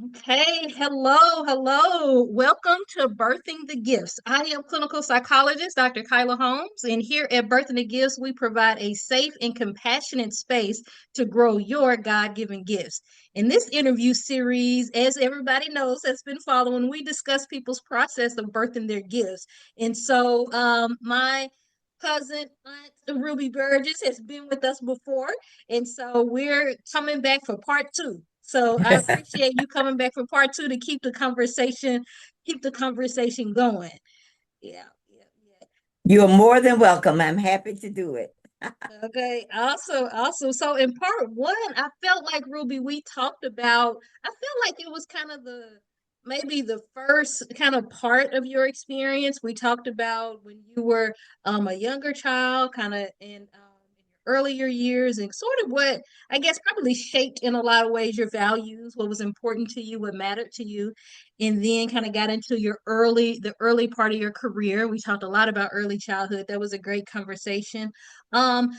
Okay, hello. Welcome to Birthing the Gifts. I am clinical psychologist Dr. Kyla Holmes, and here at Birthing the Gifts, we provide a safe and compassionate space to grow your God-given gifts. In this interview series, as everybody knows, has been following, we discuss people's process of birthing their gifts. My cousin Aunt Ruby Burgess has been with us before, and so we're coming back for part two. So I appreciate you coming back for part two to keep the conversation going. Yeah. You're more than welcome. I'm happy to do it. Okay, awesome. So in part one, I felt like Ruby, I felt like it was kind of maybe the first kind of part of your experience. We talked about when you were a younger child, kind of in your earlier years, and sort of what I guess probably shaped in a lot of ways your values, what was important to you, what mattered to you, and then kind of got into the early part of your career. We talked a lot about early childhood. That was a great conversation. One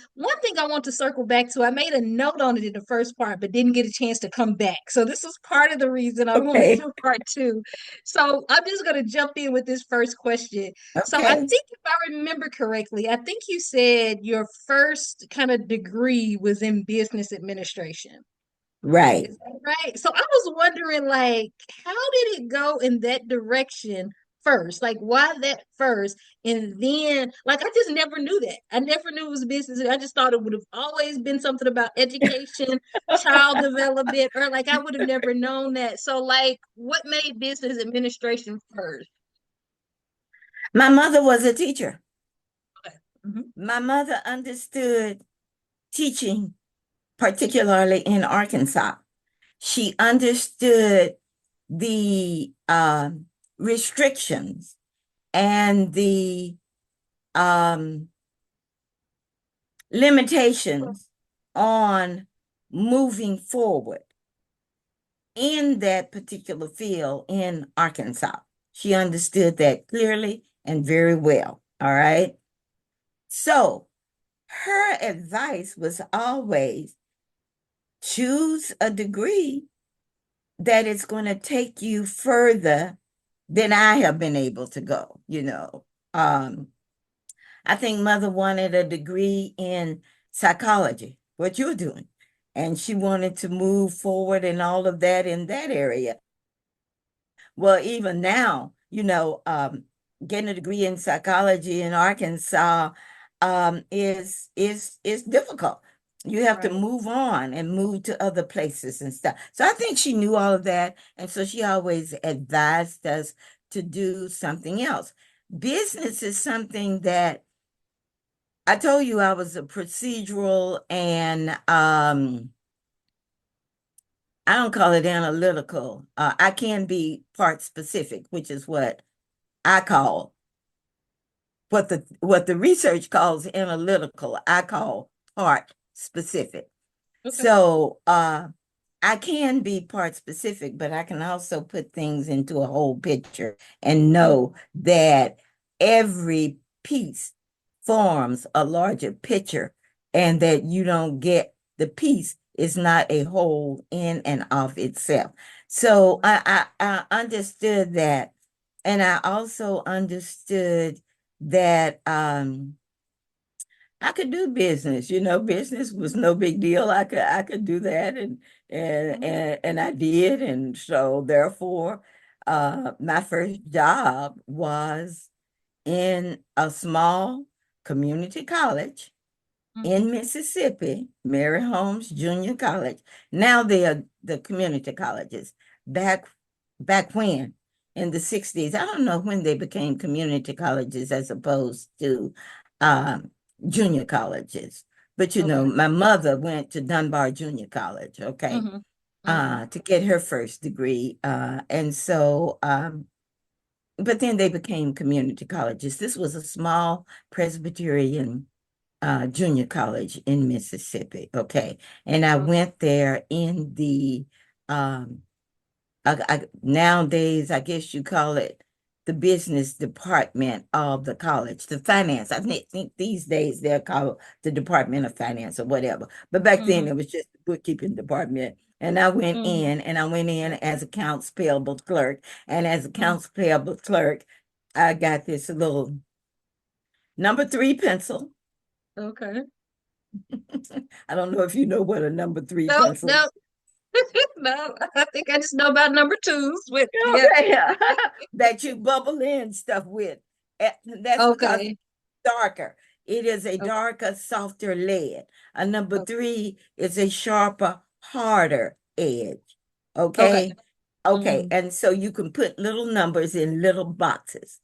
thing I want to circle back to, I made a note on it in the first part, but didn't get a chance to come back. So this is part of the reason I want to Okay. do part two. So I'm just going to jump in with this first question. So I Okay. think if I remember correctly, I think you said your first kind of degree was in business administration. Right. Is that right? So I was wondering, like, how did it go in that direction first? Like, why that first? And then, like, I just never knew that. I never knew it was business. I just thought it would have always been something about education, child development, or like I would have never known that. So, like, what made business administration first? My mother was a teacher. Okay. Mhm. My mother understood teaching, particularly in Arkansas. She understood the restrictions and the um, limitations on moving forward in that particular field in Arkansas. She understood that clearly and very well. All right. So her advice was always choose a degree that is going to take you further than I have been able to go. Um, I think mother wanted a degree in psychology, what you're doing. And she wanted to move forward and all of that in that area. Well, even now, getting a degree in psychology in Arkansas is difficult. You have to Right. move on and move to other places and stuff. So I think she knew all of that, and so she always advised us to do something else. Business is something that I told you I was a procedural and I don't call it analytical. I can be part specific, which is what I call what the research calls analytical. I call part specific. Okay. So I can be part specific, but I can also put things into a whole picture and Mhm. know that every piece forms a larger picture and that you don't get the piece is not a whole in and of itself. So I understood that. And I also understood that I could do business. Business was no big deal. I could do that Mhm. and I did. And so therefore, my first job was in a small community college Mhm. in Mississippi, Mary Holmes Junior College. Now they are the community colleges. Back back when in the 60s, I don't know when they became community colleges as opposed to um, junior colleges. But Okay. my mother went to Dunbar Junior College, okay, Mhm. Mhm. to get her first degree. But then they became community colleges. This was a small Presbyterian junior college in Mississippi. Okay. And I Okay. went there in the, nowadays, I guess you call it the business department of the college, the finance. I think these days they're called the Department of Finance or whatever. But back then Mm-hmm. it was just the bookkeeping department. And I went Mm-hmm. in and I went in as accounts payable clerk. And as Mm-hmm. accounts payable clerk, I got this little number 3 pencil. Okay. I don't know if you know what a number 3 No, pencil. no, no. I think I just know about number twos with yeah. Okay, that you bubble in stuff with. That's because it's Okay. darker. It is a Okay. darker, softer lead. A number Okay. 3 is a sharper, harder edge. Okay. Okay. Okay. Mm-hmm. And so you can put little numbers in little boxes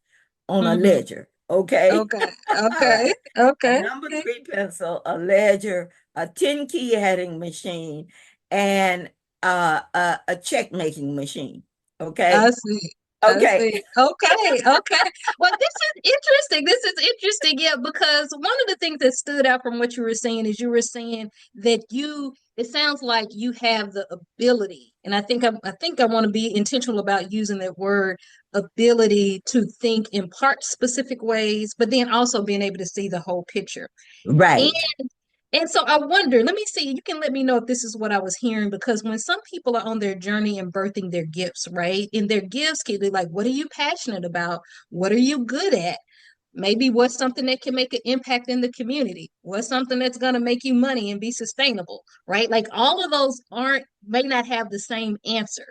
on a Mm-hmm. ledger. Okay. Okay. All Okay. right. A Okay. number Okay. 3 pencil, a ledger, a 10 key adding machine, and a check making machine. I Okay. see. I Okay. see. Okay. Okay. Well, this is interesting. This is interesting, yeah, because one of the things that stood out from what you were saying is you were saying that it sounds like you have the ability, and I think I want to be intentional about using that word ability to think in part specific ways, but then also being able to see the whole picture. Right. And so I wonder, let me see, you can let me know if this is what I was hearing, because when some people are on their journey and birthing their gifts, right? And their gifts can be like, what are you passionate about? What are you good at? Maybe what's something that can make an impact in the community? What's something that's going to make you money and be sustainable, right? Like all of those may not have the same answer,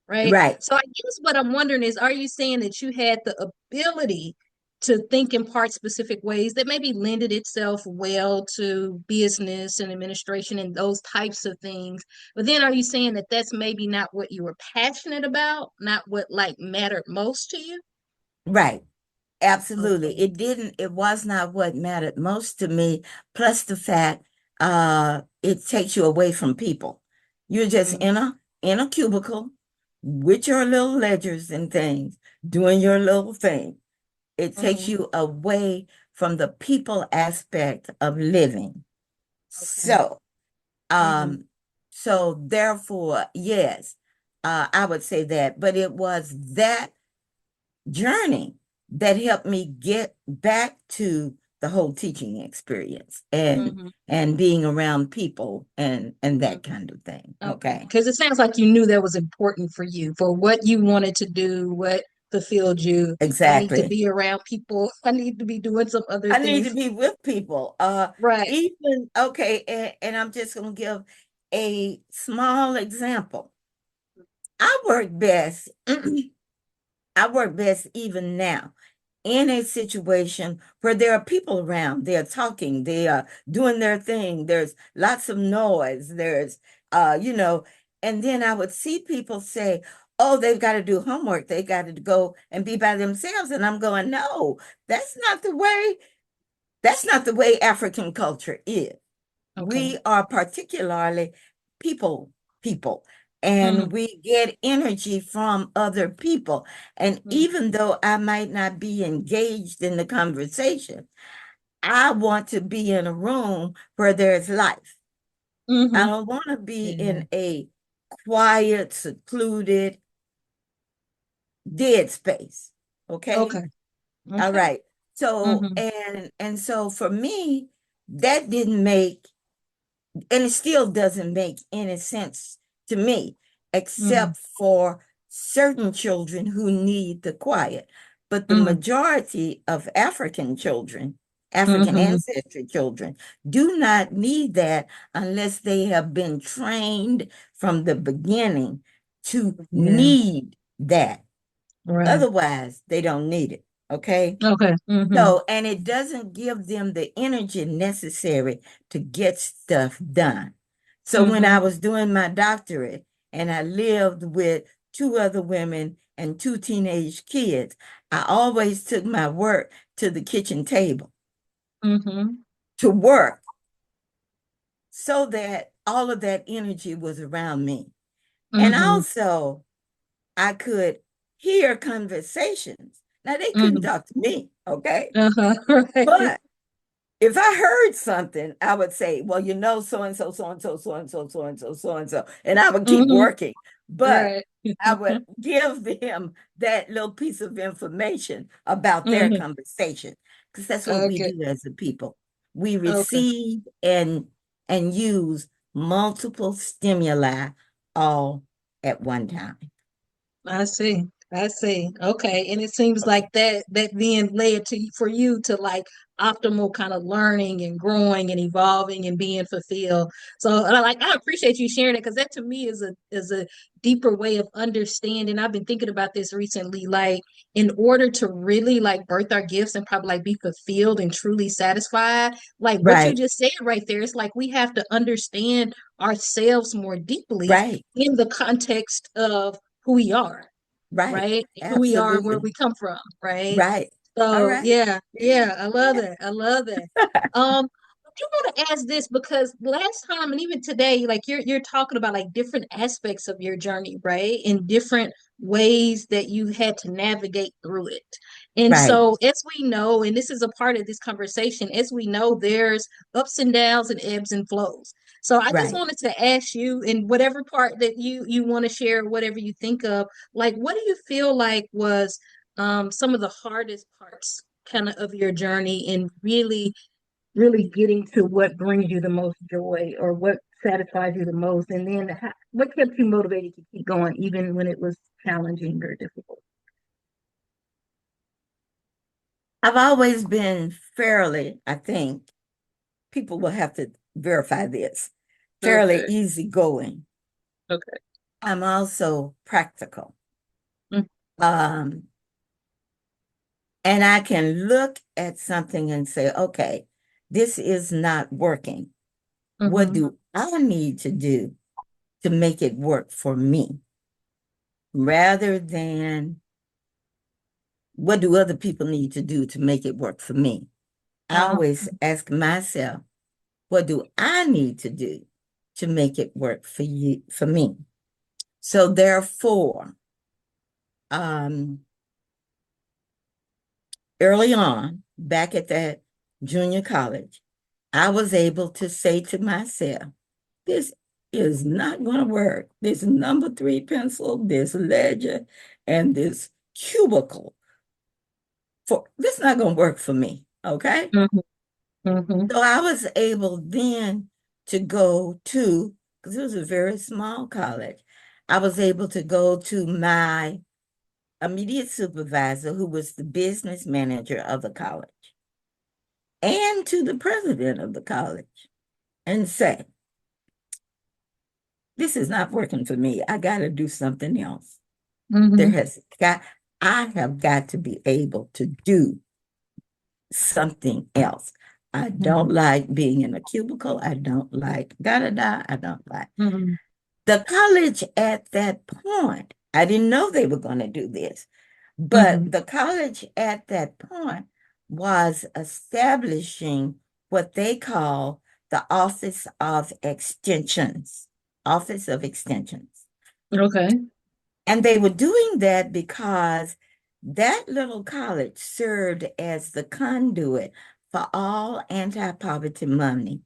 right? Right. So I guess what I'm wondering is, are you saying that you had the ability to think in part specific ways that maybe lended itself well to business and administration and those types of things? But then are you saying that that's maybe not what you were passionate about, not what like mattered most to you? Right. Absolutely. Okay. It was not what mattered most to me. Plus the fact, it takes you away from people. You're just Mm-hmm. in a cubicle with your little ledgers and things, doing your little thing. It takes Mm-hmm. you away from the people aspect of living. Okay. So, Mm-hmm. um, so therefore, yes, I would say that, but it was that journey that helped me get back to the whole teaching experience Mm-hmm. and being around people and that Mm-hmm. kind of thing. Okay. Okay. Because it sounds like you knew that was important for you, for what you wanted to do, what fulfilled you. I need to Exactly. be around people. I need to be doing some other I need to things. be with people. Right. Even okay, and I'm just gonna give a small example. I work best. I work best even now in a situation where there are people around, they're talking, they are doing their thing, there's lots of noise, there's you know, and then I would see people say, oh, they've got to do homework, they got to go and be by themselves. And I'm going, no, that's not the way, that's not the way African culture is. Okay. We are particularly people, Mm-hmm. and we get energy from other people. And even though I might not be engaged in the conversation, I want to be in a room where there's life. I Mm-hmm. don't want to be Yeah. in a quiet, secluded, dead space. Okay. Okay. All Okay. right. So Mm-hmm. and so for me, that didn't make, and it still doesn't make any sense to me, Mm-hmm. except for certain children who need the quiet. But the Mm-hmm. majority of African children, African Mm-hmm. ancestry children, do not need that unless they have been trained from the beginning to Yeah. need that. Right. Otherwise, they don't need it. Okay. Okay. Mm-hmm. So, and it doesn't give them the energy necessary to get stuff done. So when I Mm-hmm. was doing my doctorate and I lived with 2 other women and 2 teenage kids, I always took my work to the kitchen table Mm-hmm. to work so that all of that energy was around me. And Mm-hmm. also I could hear conversations. Now they couldn't Mm-hmm. talk to me, okay? Uh-huh. Right. But if I heard something, I would say, well, so and so, so and so, so and so, so and so, so and so, and I would keep Hmm. working. But Right. I would give them that little piece of information about their Hmm. conversation, because that's what we Okay. do as a people. We Okay. receive and use multiple stimuli all at one time. I see. I see. Okay. And it seems Okay. like that then led to for you to like optimal kind of learning and growing and evolving and being fulfilled. So and I appreciate you sharing it because that to me is a deeper way of understanding. I've been thinking about this recently. Like in order to really like birth our gifts and probably like be fulfilled and truly satisfied, like what you Right, just said right there, it's like we have to understand ourselves more deeply right, in the context of who we are, right. right? Who we are and where Absolutely. we come from, right? Right. All So right. yeah, Yeah. yeah, I love that. I love that. I do want to ask this because last time and even today, like you're talking about like different aspects of your journey, right? In different ways that you had to navigate through it. And Right. so as we know, and this is a part of this conversation, as we know, there's ups and downs and ebbs and flows. So I just Right. wanted to ask you in whatever part that you want to share, whatever you think of, like what do you feel like was some of the hardest parts kind of your journey in really getting to what brings you the most joy or what satisfies you the most, and then what kept you motivated to keep going even when it was challenging or difficult? I've always been fairly, I think, people will have to verify this, fairly Okay. easygoing. Okay. I'm also practical. Mm. Um, and I can look at something and say, okay, this is not working. What Mm-hmm. do I need to do to make it work for me? Rather than what do other people need to do to make it work for me? I Uh-huh. always ask myself, what do I need to do to make it work for you, for me? So therefore, um, early on, back at that junior college, I was able to say to myself, this is not going to work. This number three pencil, this ledger, and this cubicle for this not going to work for me. Okay. Mm-hmm. Mm-hmm. So I was able then to go to, because it was a very small college, I was able to go to my immediate supervisor, who was the business manager of the college, and to the president of the college and say, this is not working for me. I got to do something else. There Mm-hmm. has got, I have got to be able to do something else. I don't like being in a cubicle. I don't like da da da. I don't like Mm-hmm. the college at that point. I didn't know they were going to do this, but Mm-hmm. the college at that point was establishing what they call the Office of Extensions. Office of Extensions. Okay. And they were doing that because that little college served as the conduit for all anti-poverty money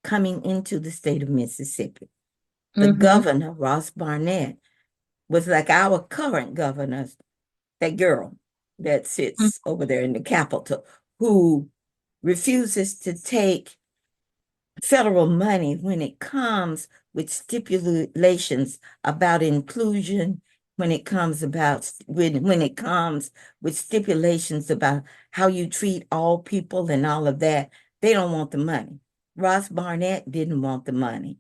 coming into the state of Mississippi. The Mm-hmm. governor, Ross Barnett, was like our current governor, that girl that sits over there in the Capitol, who refuses to take federal money when it comes with stipulations about inclusion, when it comes with stipulations about how you treat all people and all of that. They don't want the money. Ross Barnett didn't want the money.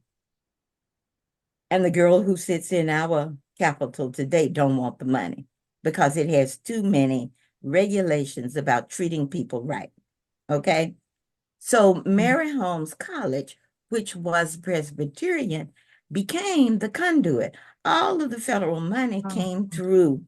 And the girl who sits in our Capitol today don't want the money because it has too many regulations about treating people right. Okay. So Mary Holmes College, which was Presbyterian, became the conduit. All of the federal money came through.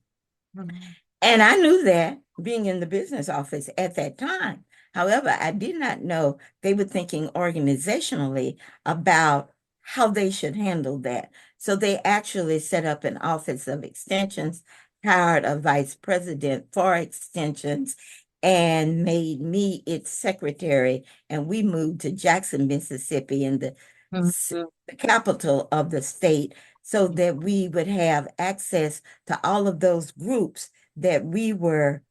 Mm-hmm. And I knew that being in the business office at that time. However, I did not know they were thinking organizationally about how they should handle that. So they actually set up an office of extensions, hired a vice president for extensions, and made me its secretary. And we moved to Jackson, Mississippi, in Mhm. the capital of the state, so that we would have access to all of those groups that we were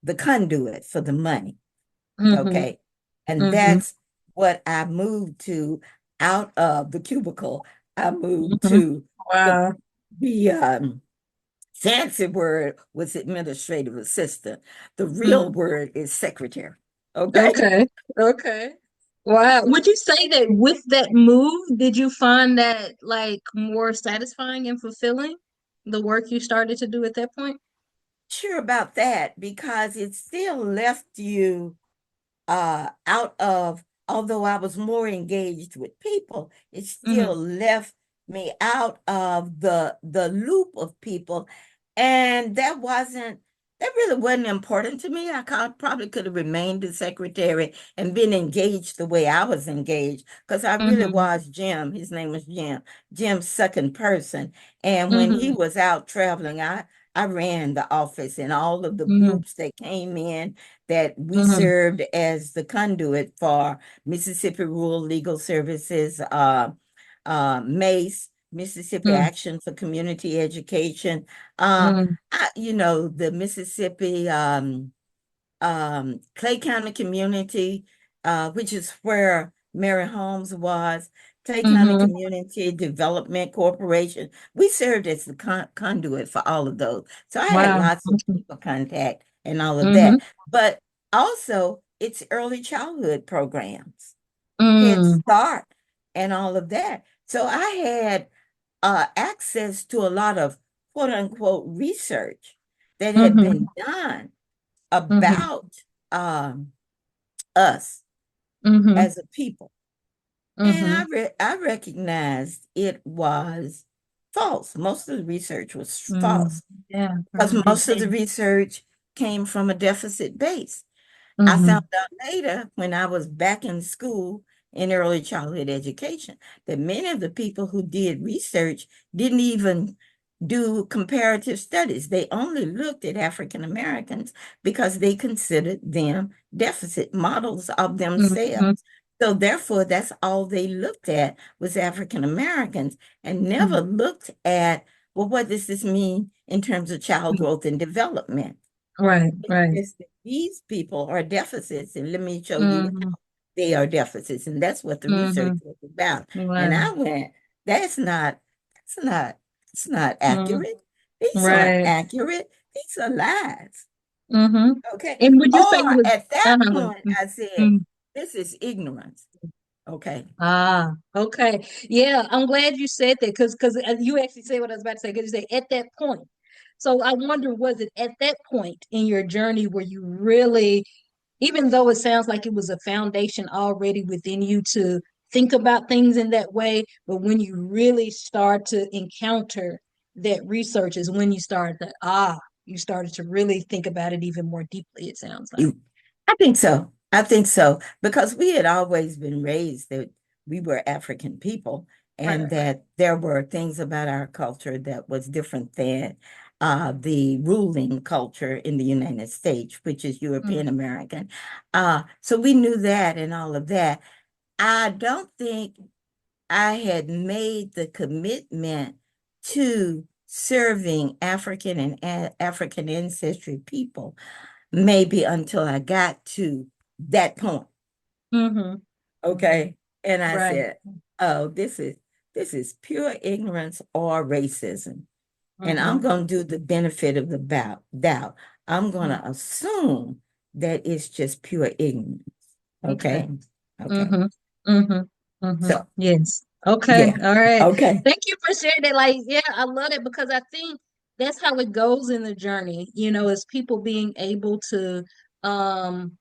the conduit for the money. Mhm. Okay. And Mhm. that's what I moved to out of the cubicle. I moved Mhm. to the Wow. the fancy word was administrative assistant. The real Mhm. word is secretary. Okay. Okay. Okay. Wow. Would you say that with that move, did you find that like more satisfying and fulfilling, the work you started to do at that point? Sure about that because it still left you out of, although I was more engaged with people, it still Hmm. left me out of the loop of people. And that really wasn't important to me. Probably could have remained the secretary and been engaged the way I was engaged because I really Hmm. was Jim. His name was Jim, Jim's second person. And when he Hmm. was out traveling, I ran the office and all of the Hmm. groups that came in that we Hmm. served as the conduit for Mississippi Rural Legal Services, MACE, Mississippi Hmm. Action for Community Education, uh, Hmm. the Mississippi Clay County Community, which is where Mary Holmes was, Clay County Hmm. Community Development Corporation. We served as the conduit for all of those. So I had Wow. lots of people contact and all of Hmm. that. But also, it's early childhood programs, Head Hmm. Start, and all of that. So I had access to a lot of quote unquote research that had Hmm. been done Hmm. about um, us Hmm. as a people. And Hmm. I recognized it was false. Most of the research was Hmm. false Yeah. because Right. most of the research came from a deficit base. I found Hmm. out later when I was back in school in early childhood education that many of the people who did research didn't even do comparative studies. They only looked at African Americans because they considered them deficit models of Hmm. themselves. So therefore, that's all they looked at was African Americans and never looked at, well, what does this mean in terms of child growth and development? Right. Right. It's that these people are deficits, and let me show you Hmm. they are deficits, and that's what the research Hmm. was about. And Wow. I went, that's not, that's not, it's not Hmm. accurate. These aren't Right. accurate. These are lies. Hmm. Okay. And would you say it Or was at that uh-huh. point, I said, Mhm. this is ignorance. Okay. Ah, okay. Yeah, I'm glad you said that because you actually said what I was about to say. Because you say at that point. So I wonder, was it at that point in your journey where you really, even though it sounds like it was a foundation already within you to think about things in that way, but when you really start to encounter that research is when you started to really think about it even more deeply, it sounds like. I think so. I think so because we had always been raised that we were African people Right, and right. that there were things about our culture that was different than the ruling culture in the United States, which is Mm, European American. So we knew that and all of that. I don't think I had made the commitment to serving African and African ancestry people maybe until I got to that point. mm-hmm. Okay. And I Right. said, oh, this is pure ignorance or racism. And I'm Mm-hmm. going to do the benefit of the doubt. I'm going to assume that it's just pure ignorance. Okay. Okay. Okay. Mm-hmm. Mm-hmm. Mm-hmm. So, Yes. Okay. yeah. All right. Okay. Thank you for sharing that. Like, yeah, I love it because I think that's how it goes in the journey, is people being able to um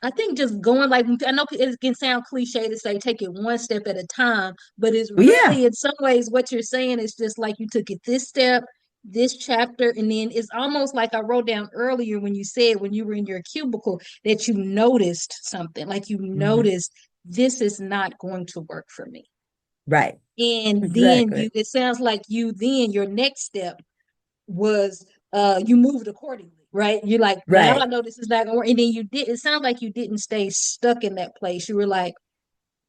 I think just going like I know it can sound cliche to say take it one step at a time, but it's Well, yeah. really in some ways what you're saying is just like you took it this step, this chapter, and then it's almost like I wrote down earlier when you said when you were in your cubicle that you noticed something, like you Mhm. noticed this is not going to work for me. Right. And then Exactly. it sounds like you then your next step was you moved accordingly. right? You're like, now I Right. know this is not gonna work. And then you did, it sounds like you didn't stay stuck in that place. You were like,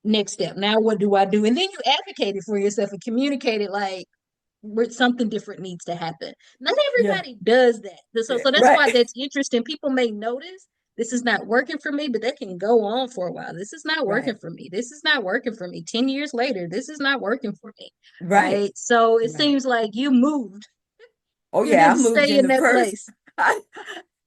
next step, now what do I do? And then you advocated for yourself and communicated like where something different needs to happen. Not Yeah. everybody does that. So, Yeah. so that's Right. why that's interesting. People may notice this is not working for me, but they can go on for a while. This is not working Right. for me. This is not working for me. 10 years later, this is not working for me. Right. Right. So it Right. seems like you moved. Oh You yeah, I didn't moved stay in in the that first. place. I,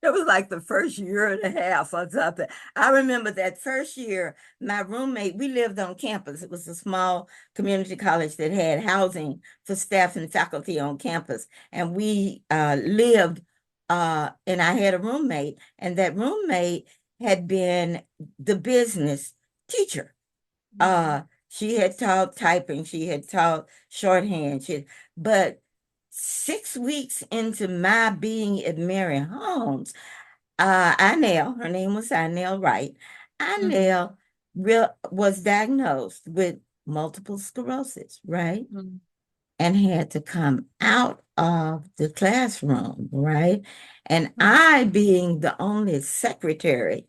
it was like the first year and a half or something. I remember that first year, my roommate, we lived on campus. It was a small community college that had housing for staff and faculty on campus. And we lived, and I had a roommate, and that roommate had been the business teacher. Mhm. She had taught typing, she had taught shorthand, but 6 weeks into my being at Mary Holmes, Inell, her name was Inell Wright. Mhm. Inell was diagnosed with multiple sclerosis, right? Mhm. And had to come out of the classroom, right? And Mhm. I, being the only secretary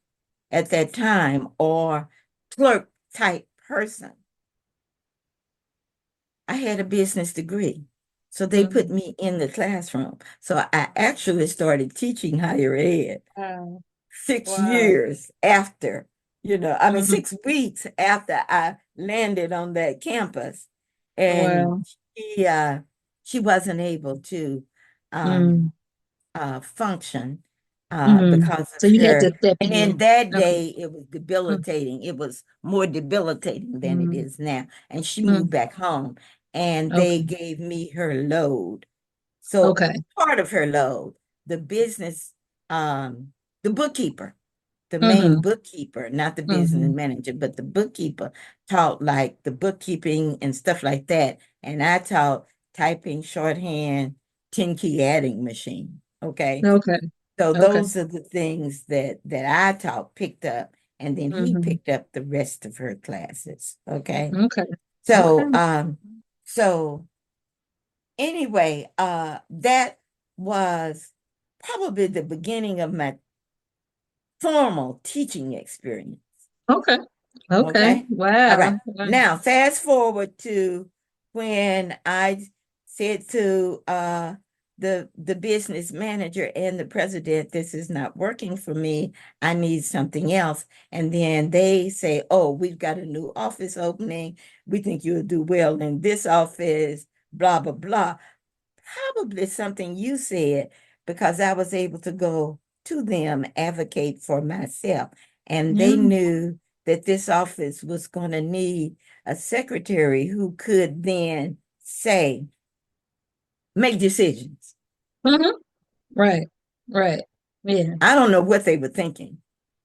at that time or clerk type person, I had a business degree. So they put Mhm. me in the classroom. So I actually started teaching higher ed Wow. 6 years after, I mean, Mhm. 6 weeks after I landed on that campus. And Wow. she wasn't able to um, Mm. function Mm. because So of you had to her. step And then in. that Okay. day, it was Mm. debilitating. It was more debilitating than it Mm. is now. And she moved Mm. back home, and they Okay. gave me her load. So Okay. part of her load, the business, um, the bookkeeper, the main Mm-hmm. bookkeeper, not the business Mm-hmm. manager, but the bookkeeper taught like the bookkeeping and stuff like that. And I taught typing, shorthand, 10 key adding machine. Okay. Okay. So Okay. those are the things that I taught, picked up, and then he Mm-hmm. picked up the rest of her classes. Okay. Okay. Okay. So so anyway, that was probably the beginning of my formal teaching experience. Okay. Okay. Okay. All Wow. right. Wow. Now, fast forward to when I said to the business manager and the president, this is not working for me. I need something else. And then they say, oh, we've got a new office opening. We think you'll do well in this office, blah, blah, blah. Probably something you said, because I was able to go to them, advocate for myself. And they Yeah. knew that this office was going to need a secretary who could then say, make decisions. Mm-hmm. Right. Right. Yeah. I don't know what they were thinking,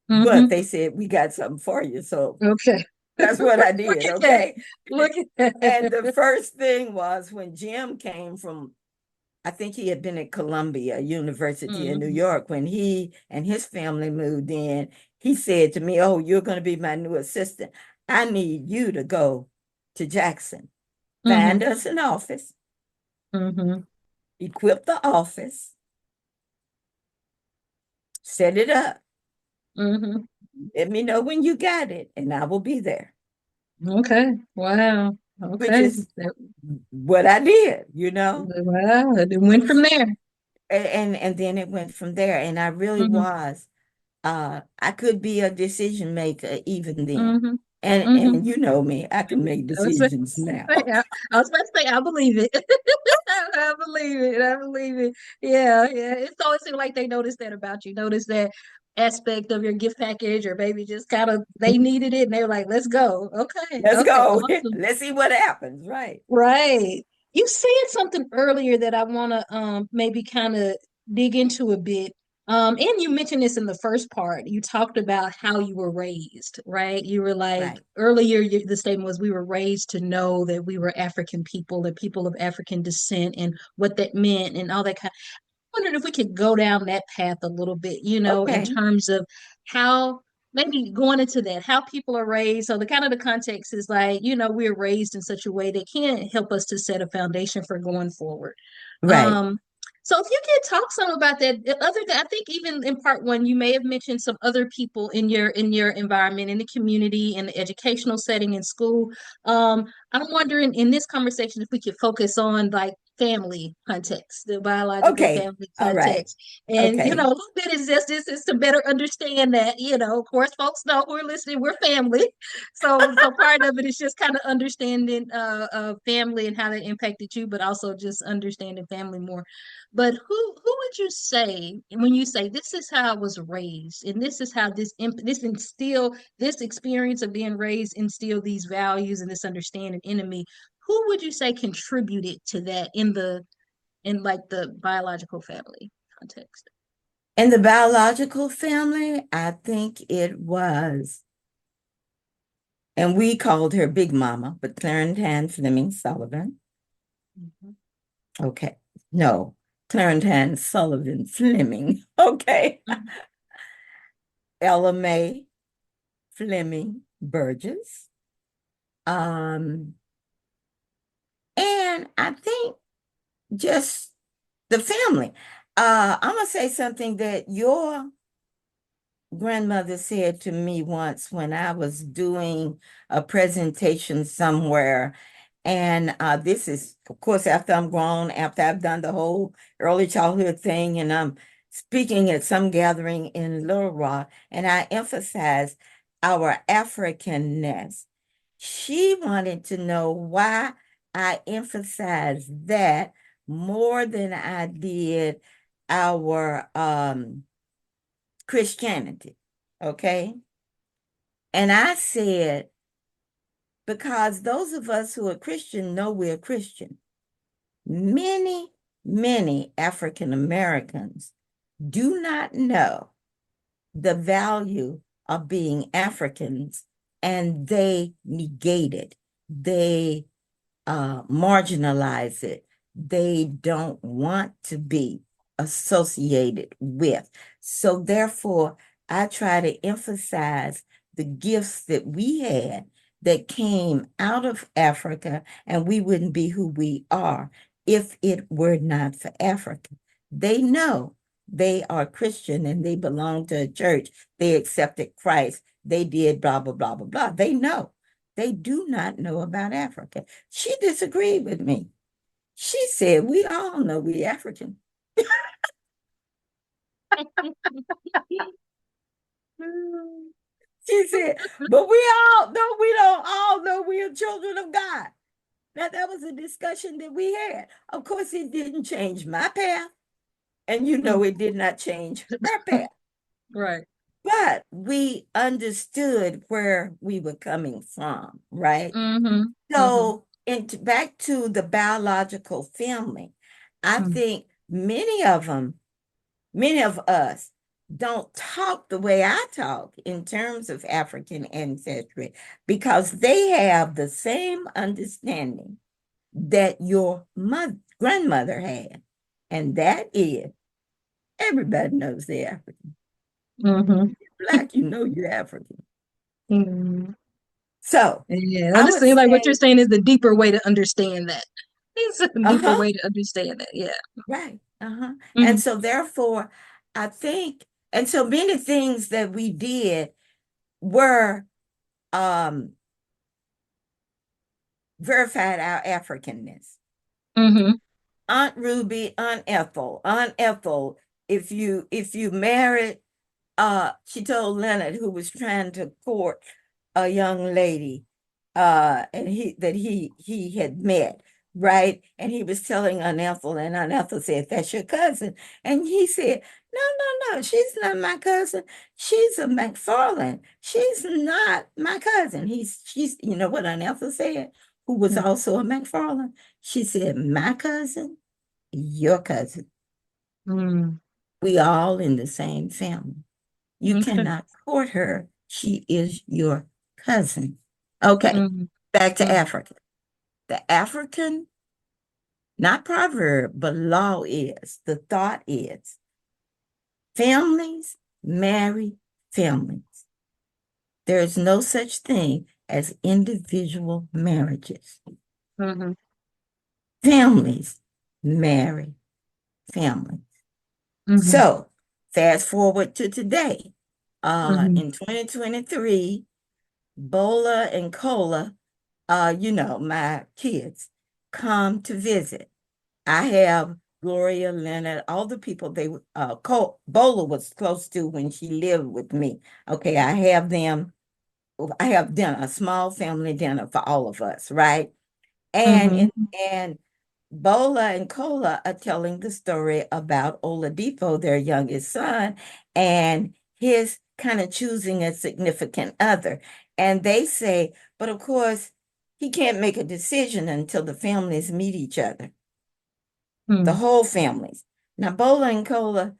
but Mm-hmm. they said, we got something for you. So Okay. that's what I Look did. at that. Okay. Look at And the that. first thing was when Jim came from, I think he had been at Columbia University in New Mm-hmm. York when he and his family moved in. He said to me, oh, you're going to be my new assistant. I need you to go to Jackson, Mm-hmm. find us an office, Mm-hmm. equip the office, set it up. Mm-hmm. Let me know when you got it, and I will be there, Okay. Wow. which Okay. is what I did. Wow. It It went from was, there. and then it went from there, and I really Mm-hmm. was. I could be a decision maker even then. Mm-hmm. And Mm-hmm. you know me, I can make I was, about decisions now. to say, I was about to say, I believe it. I believe it. I believe it. Yeah, yeah. It's always seems like they noticed that about you. Notice that aspect of your gift package, or maybe just kind of they needed it and they were like, let's go. Okay. Let's Okay. go. Awesome. Let's see what happens. Right. Right. You said something earlier that I want to maybe kind of dig into a bit. And you mentioned this in the first part. You talked about how you were raised, right? You were like Right. earlier the statement was we were raised to know that we were African people, the people of African descent and what that meant and all that kind wondered if we could go down that path a little bit, in Okay. terms of how maybe going into that, how people are raised. So the kind of the context is like, we're raised in such a way that can help us to set a foundation for going forward. Right. Um, So if you could talk some about that, other than I think even in part one, you may have mentioned some other people in your environment, in the community, in the educational setting, in school. I'm wondering in this conversation if we could focus on like family context, the biological Okay. family All right. context. And you Okay. know, a little bit is just this is to better understand that, you know, of course folks know who are listening, we're family. So part of it is just kind of understanding family and how that impacted you, but also just understanding family more. But who would you say when you say this is how I was raised, and this is how this instill this experience of being raised instill these values and this understanding in me? Who would you say contributed to that in like the biological family context? In the biological family, I think it was, and we called her Big Mama, but Clarence Fleming Sullivan. Mhm. Okay. No, Clarence Sullivan Fleming. Okay. Mhm. Ella Mae Fleming Burgess. Um, and I think just the family. I'm gonna say something that your grandmother said to me once when I was doing a presentation somewhere. And this is, of course, after I'm grown, after I've done the whole early childhood thing, and I'm speaking at some gathering in Little Rock, and I emphasize our Africanness. She wanted to know why I emphasized that more than I did our Christianity. Okay. And I said, because those of us who are Christian know we're Christian. Many, many African Americans do not know the value of being Africans, and they negate it. They marginalize it. They don't want to be associated with. So therefore, I try to emphasize the gifts that we had that came out of Africa, and we wouldn't be who we are if it were not for Africa. They know they are Christian and they belong to a church. They accepted Christ. They did blah, blah, blah, blah, blah. They know. They do not know about Africa. She disagreed with me. She said, we all know we African. She said, but we don't all know we are children of God. Now, that was a discussion that we had. Of course, it didn't change my path. And you know, it did not change her path. Right. But we understood where we were coming from, right? Mm-hmm. Mm-hmm. So, back to the biological family, I Mm-hmm. think many of us don't talk the way I talk in terms of African ancestry because they have the same understanding that your grandmother had. And that is, everybody knows they're African. Mm-hmm. Black, you know you're African. Mm-hmm. So Yeah, I it just would seems like what you're say, saying is the deeper way to understand that. It's a deeper uh-huh, way to understand that. Yeah. right, uh-huh. Mm-hmm. And so therefore, I think, and so many things that we did were um verified our Africanness. Mm-hmm. Aunt Ruby, Aunt Ethel, if you married, she told Leonard, who was trying to court a young lady, and he had met, right? And he was telling Aunt Ethel, and Aunt Ethel said, "That's your cousin." And he said, "No, no, no, she's not my cousin. She's a McFarland. She's not my cousin." She's, you know what Aunt Ethel said, who was also a McFarland? She said, "My cousin, your cousin. Mm-hmm. We all in the same family. You Okay. cannot court her. She is your cousin." Okay, Mm-hmm. back to Mm-hmm. Africa. The African, not proverb, but law is, the thought is, families marry families. There is no such thing as individual marriages. Mm-hmm. Families marry. family. Mm-hmm. So fast forward to today. Mm-hmm. In 2023, Bola and Cola, my kids, come to visit. I have Gloria, Leonard, all the people Bola was close to when she lived with me. Okay, I have dinner, a small family dinner for all of us, right? And Mm-hmm. and Bola and Cola are telling the story about Oladipo, their youngest son, and his kind of choosing a significant other. And they say, but of course, he can't make a decision until the families meet each other, the Mm-hmm. whole families. Now, Bola and Cola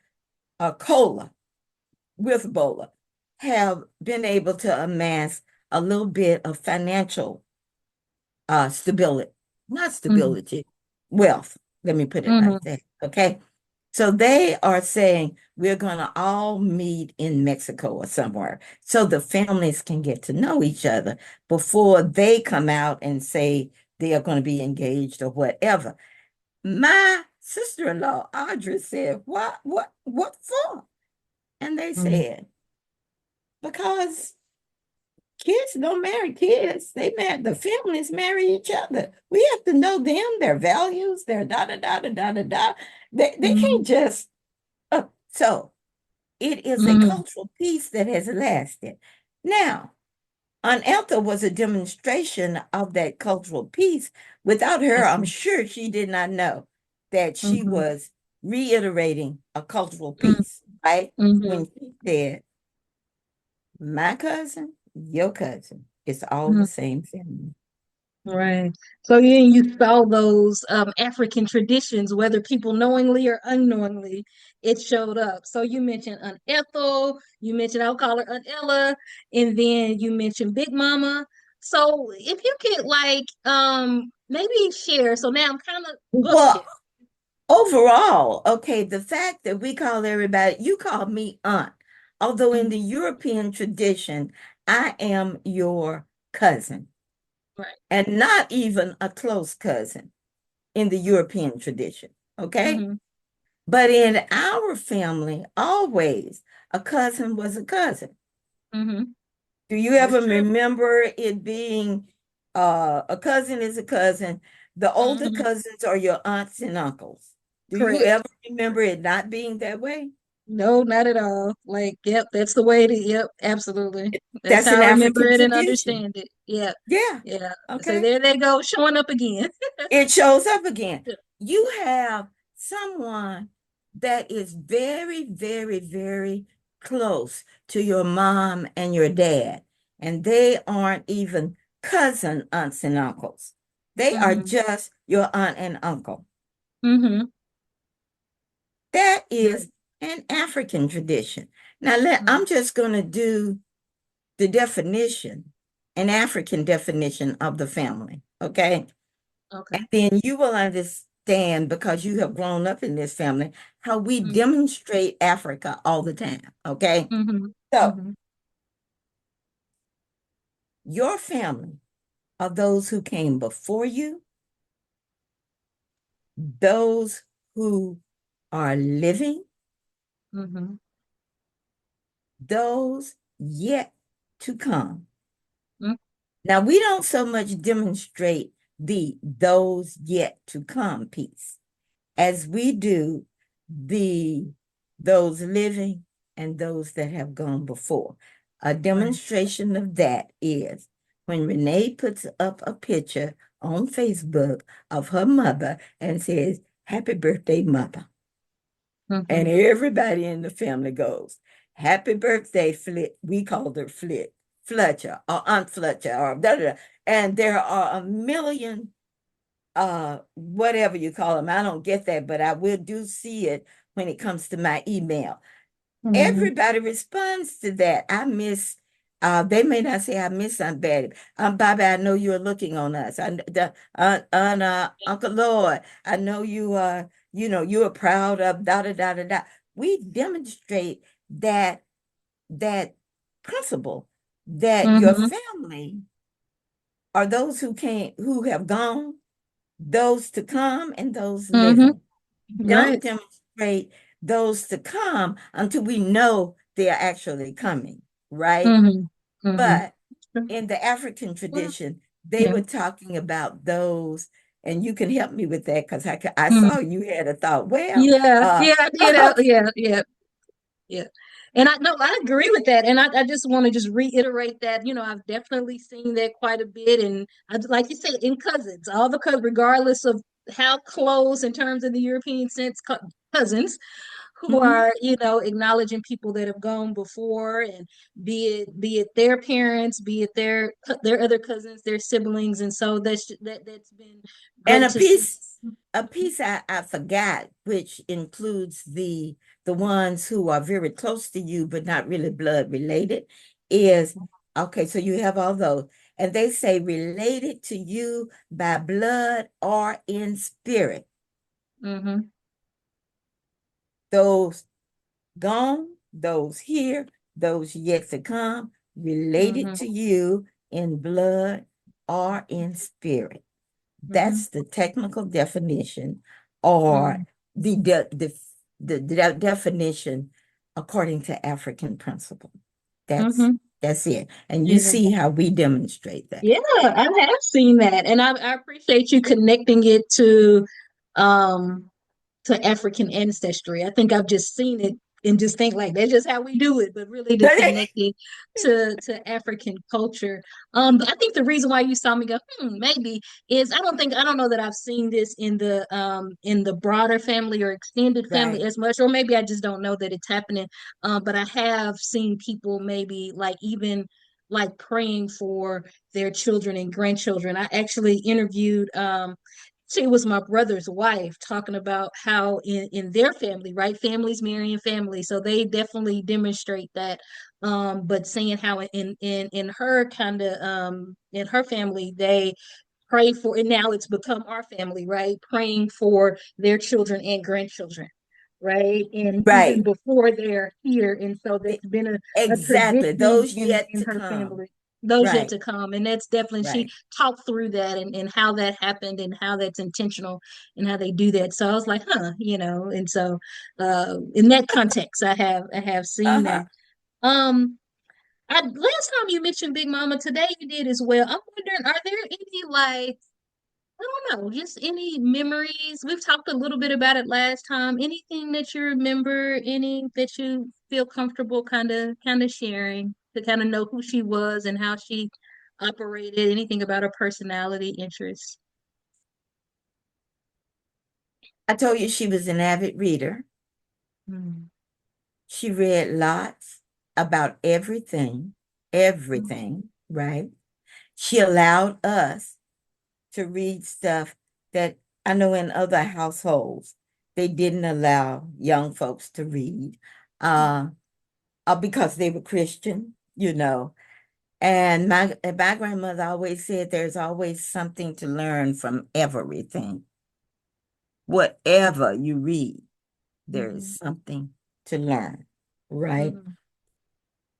with Bola, have been able to amass a little bit of financial stability, not Mm-hmm. stability, wealth. Let me put it Mm-hmm. like that. Okay. So they are saying we're going to all meet in Mexico or somewhere so the families can get to know each other before they come out and say they are going to be engaged or whatever. My sister-in-law, Audrey, said, what for? And they Mm-hmm. said, because kids don't marry kids. The families marry each other. We have to know them, their values, their da da da da da da da. They Mm-hmm. can't just so it is a Mm-hmm. cultural piece that has lasted. Now, Aunt Ethel was a demonstration of that cultural piece. Without her, I'm sure she did not know that she Mm-hmm. was reiterating a cultural piece, right? Mm-hmm. When she said, my cousin, your cousin, it's all Mm-hmm. the same family. Right. So you saw those African traditions, whether people knowingly or unknowingly, it showed up. So you mentioned Aunt Ethel, you mentioned I'll call her Aunt Ella, and then you mentioned Big Mama. So if you could like maybe share, so now I'm kind of Well, booked. overall, okay, the fact that we call everybody, you call me aunt, although in the Mhm. European tradition, I am your cousin Right. and not even a close cousin in the European tradition, okay? Mm-hmm. But in our family, always a cousin was a cousin. Mm-hmm. Do you That's ever true. remember it being a cousin is a cousin? The older Mm-hmm. cousins are your aunts and uncles. Do you Correct. ever remember it not being that way? No, not at all. Like, yep, that's the way to, yep, absolutely. That's That's how an I remember African it and tradition. understand it. Yeah, Yeah. yeah. So Okay. there they go, showing up again. It shows up again. You have someone that is very, very, very close to your mom and your dad, and they aren't even cousin aunts and uncles. They are Mm-hmm. just your aunt and uncle. Mm-hmm. That Right. is an African tradition. Now, Mm-hmm. I'm just going to do the definition, an African definition of the family, okay? Okay. And then you will understand because you have grown up in this family how we Mm-hmm. demonstrate Africa all the time. Okay. Mm-hmm. So Mm-hmm. your family are those who came before you, those who are living, Mm-hmm. those yet to come. Now, we don't so much demonstrate the those yet to come piece as we do the those living and those that have gone before. A Right. demonstration of that is when Renee puts up a picture on Facebook of her mother and says, Happy birthday, mother. Mm-hmm. And everybody in the family goes, Happy birthday, Flit. We called her Flit, Fletcher, or Aunt Fletcher, or da da da. And there are a million whatever you call them. I don't get that, but I will do see it when it comes to my email. Mm-hmm. Everybody responds to that. I miss they may not say I miss Aunt Betty. Bobby, I know you're looking on us. Uncle Lord, I know you are, you are proud of da da da da da. We demonstrate that principle that your Mm-hmm. family are those who have gone, those to come, and those Mm-hmm. living. don't Right. demonstrate those to come until we know they're actually coming, right? Mm-hmm. Mm-hmm. But in the African Well, tradition, they yeah. were talking about those, and you can help me with that because I Mhm. saw you had a thought. Well, Yeah, yeah, I did. okay, Yeah, yeah, yeah. And I know I agree with that. And I just want to just reiterate that, I've definitely seen that quite a bit. And like you said, in cousins, all the cousins, regardless of how close in terms of the European sense, cousins who mhm. are, acknowledging people that have gone before, and be it their parents, be it their other cousins, their siblings. And so that's been And great to see. a piece I forgot, which includes the ones who are very close to you but not really blood related, is okay. So you have all those, and they say related to you by blood or in spirit. Mm-hmm. Those gone, those here, those yet to come, related Mm-hmm. to you in blood or in spirit. Mm-hmm. That's the technical definition, or the de the definition according to African principle. That's Mm-hmm. that's it. And you Yeah. see how we demonstrate that. Yeah, I have seen that, and I appreciate you connecting it um, to African ancestry. I think I've just seen it and just think like that's just how we do it, but really to connect it to African culture. But I think the reason why you saw me go, maybe is I don't know that I've seen this in the broader family or extended family Right. as much, or maybe I just don't know that it's happening. But I have seen people maybe like even like praying for their children and grandchildren. I actually interviewed she was my brother's wife, talking about how in their family, right? Families marrying families. So they definitely demonstrate that. But seeing how in her kind of in her family, they pray for, and now it's become our family, right? Praying for their children and grandchildren, right? And even Right. before they're here. And so E- that's been a Exactly. tradition Those yet in to her come. family, those yet Right. to come. And that's definitely, she Right. talked through that, and how that happened and how that's intentional and how they do that. So I was like, and so in that context, I have seen that. Uh-huh. Um, last time you mentioned Big Mama, today you did as well. I'm wondering, are there any like, I don't know, just any memories? We've talked a little bit about it last time. Anything that you remember, any that you feel comfortable kind of sharing, to kind of know who she was and how she operated, anything about her personality, interests? I told you she was an avid reader. Mm. She read lots about everything, right? She allowed us to read stuff that I know in other households they didn't allow young folks to read, uh, because they were Christian. And my grandmother always said there's always something to learn from everything. Whatever you read, there is Mhm. something to learn, right?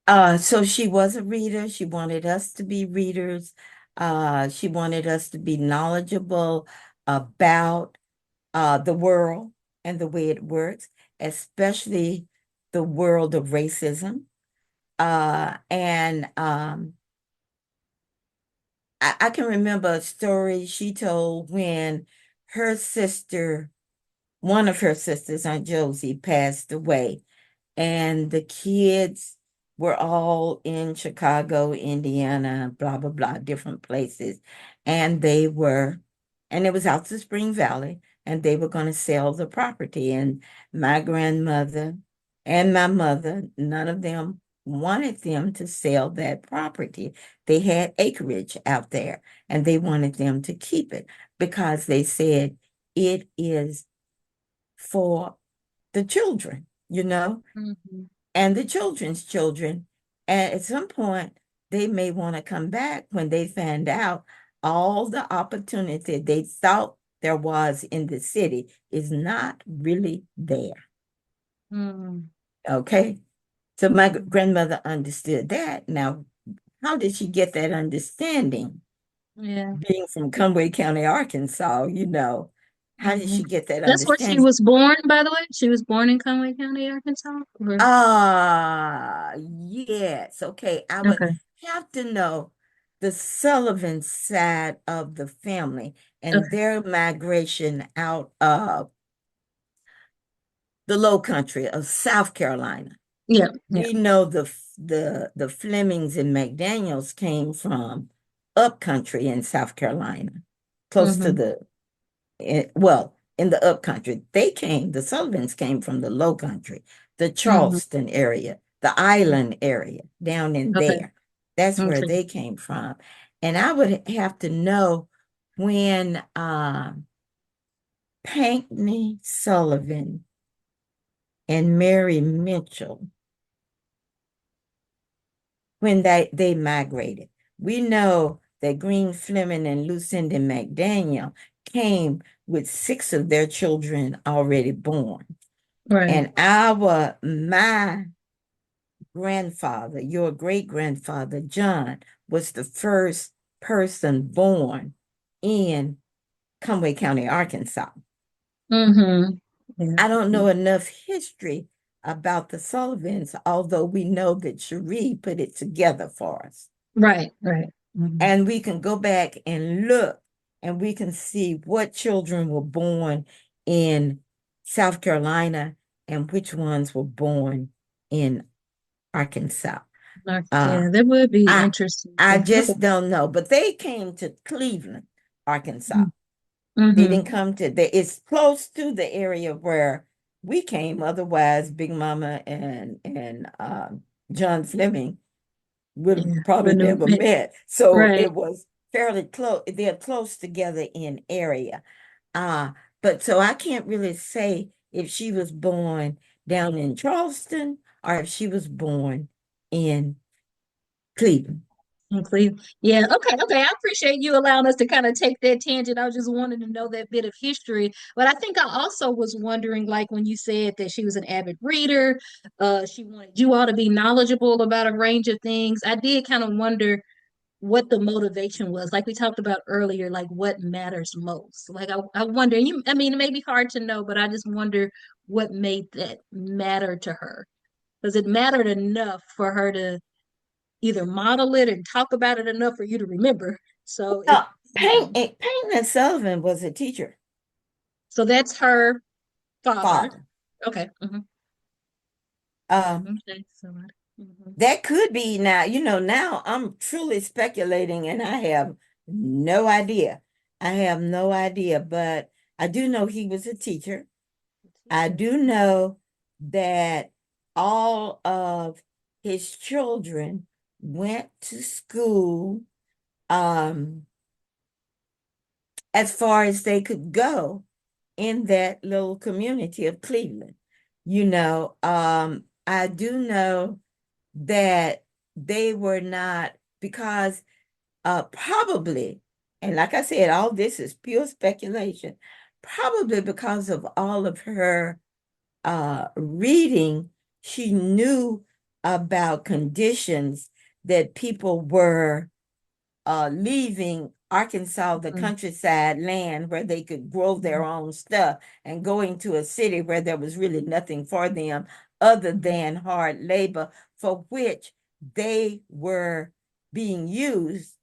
Mhm. So she was a reader. She wanted us to be readers. She wanted us to be knowledgeable about the world and the way it works, especially the world of racism. And I can remember a story she told when her sister, one of her sisters, Aunt Josie, passed away, and the kids were all in Chicago, Indiana, blah, blah, blah, different places. And and it was out to Spring Valley, and they were going to sell the property. And my grandmother and my mother, none of them wanted them to sell that property. They had acreage out there, and they wanted them to keep it because they said it is for the children, Mhm. and the children's children. And at some point, they may want to come back when they find out all the opportunity they thought there was in the city is not really there. Mhm. Okay. So my Mhm. grandmother understood that. Now, how did she get that understanding? Yeah. Being from Conway County, Arkansas. How did she get that That's where she understanding? was born, by the way. She was born in Conway County, Arkansas. Yes. Okay. I would Okay. have to know the Sullivan side of the family and Okay. their migration out of the low country of South Carolina. Yeah. Yeah. We know the Flemings and McDaniels came from up country in South Carolina, close to Mm-hmm. the well, in the up country. The Sullivans came from the low country, the Mm-hmm. Charleston area, the island area down in Okay. there. That's where Okay. they came from. And I would have to know when Pinckney Sullivan and Mary Mitchell, when they migrated. We know that Green Fleming and Lucinda McDaniel came with 6 of their children already born. Right. And my grandfather, your great grandfather, John, was the first person born in Conway County, Arkansas. Mm-hmm. Yeah. I don't know enough history about the Sullivans, although we know that Cherie put it together for us. Right. Right. Mm-hmm. And we can go back and look and we can see what children were born in South Carolina and which ones were born in Arkansas. Uh, Yeah, that would be I interesting. I Okay. just don't know, but they came to Cleveland, Arkansas. They Mm-hmm. didn't come to it's close to the area where we came. Otherwise, Big Mama and John Fleming would have Yeah. probably When never met. So right. it was fairly close. They're close together in area. Uh, but so I can't really say if she was born down in Charleston or if she was born in Cleveland. In Cleveland. Yeah. Okay. Okay. I appreciate you allowing us to kind of take that tangent. I was just wanting to know that bit of history. But I think I also was wondering, like when you said that she was an avid reader, she wanted you all to be knowledgeable about a range of things. I did kind of wonder what the motivation was. Like we talked about earlier, like what matters most. Like I wonder, and you I mean it may be hard to know, but I just wonder what made that matter to her. Because it mattered enough for her to either model it and talk about it enough for you to remember. So it Payne and Sullivan was a teacher, so that's her father. father. Okay. Um, Okay. So mhm. that could be now, now I'm truly speculating and I have no idea. I have no idea, but I do know he was a teacher. I Teacher. do know that all of his children went to school um, as far as they could go in that little community of Cleveland. I do know that they were not because probably, and like I said, all this is pure speculation, probably because of all of her reading, she knew about conditions that people were leaving Arkansas, the Mhm. countryside land where they could grow their own stuff, and going to a city where there was really nothing for them other Mhm. than hard labor for which they were being used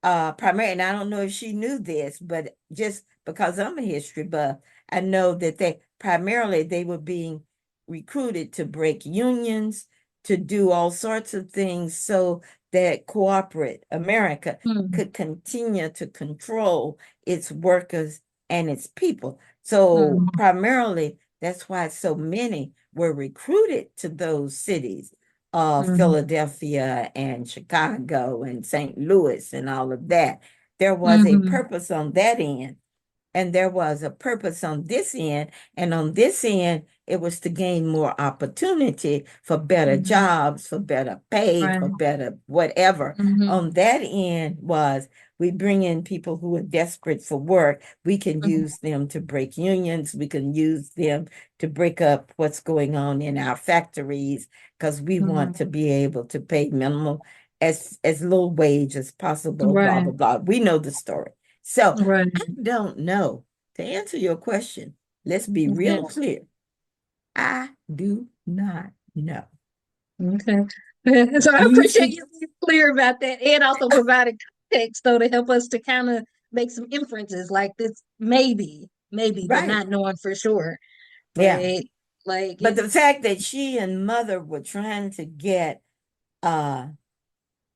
primarily. And I don't know if she knew this, but just because I'm a history buff, I know that they were being recruited to break unions, to do all sorts of things so that corporate America Mhm. could continue to control its workers and its people. So Mhm. primarily that's why so many were recruited to those cities, Mhm. Philadelphia and Chicago and St. Louis and all of that. There was a Mhm. purpose on that end, and there was a purpose on this end. And on this end, it was to gain more opportunity for better Mhm. jobs, for better pay, for Right. better whatever. Mhm. On that end was we bring in people who are desperate for work. We can Mhm. use them to break unions. We can use them to break up what's going on in our factories because we want Mhm. to be able to pay minimal as low wage as possible, blah, Right. blah, blah. We know the story. So Right. I don't know. To answer your question, let's be real Okay. clear. I do not know. Okay. So I You appreciate should, you being clear about that and also providing context though to help us to kind of make some inferences like this maybe, but right. not knowing for sure. Yeah. Right. Like But it the fact that she and mother were trying to get uh